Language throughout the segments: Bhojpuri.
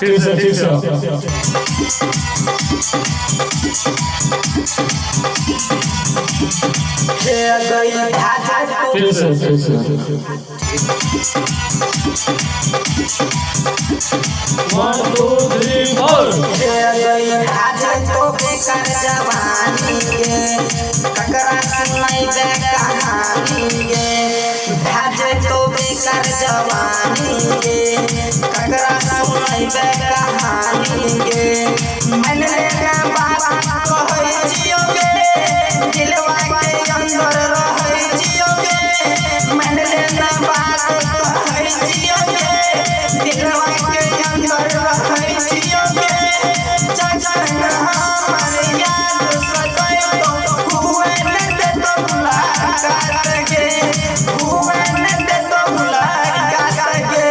ठीक से One, two, three, four. जवानी के ककरा सुनाई बे कहानी के भाजे तो बेकार जवानी के ककरा सुनाई बे कहानी के मन लेना बात कहै जियोगे दिलवा के अंदर रहै जियोगे मन लेना बात कहै जियोगे दिलवा के अंदर रहै जियोगे जगन हमर याद सदै तो हुए न दे तो मुलाकात के हुए न दे तो मुलाकात के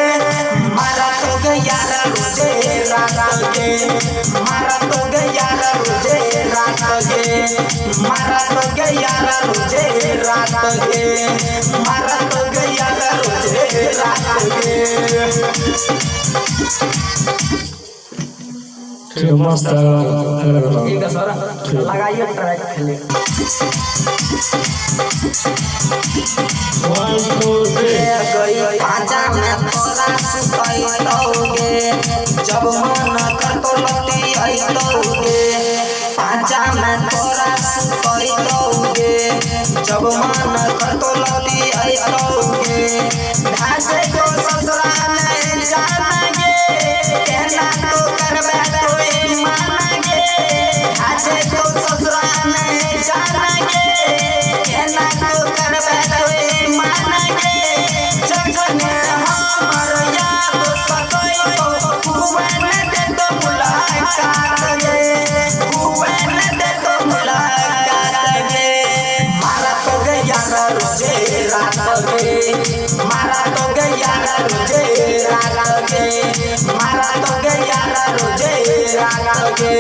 मारा तो गया रोजे रात के मारा तो गया रोजे रात के मारा तो गया रोजे रात के मारा तो गया रोजे रात के मस्त ठीक है सर लगाइए ट्रैक खेले One, two, three. पांचा में तोरा सुतई तोगे जब मन करतो लती आई तोगे पांचा में तोरा सुतई तोगे जब मन करतो लती आई तोगे ढासे को ससुरा नहीं जानागे कहना तो करबे कोई मानागे ढासे को ससुरा नहीं जानागे कहना तो करबे कोई मानागे जगन हमर याद सदै तो हुए न दे तो मुलाकात गे हुए न दे तो मुलाकात गे मारा तो गया रोजे रात गे मारा तो गया रोजे रात गे मारा तो गया रोजे रात गे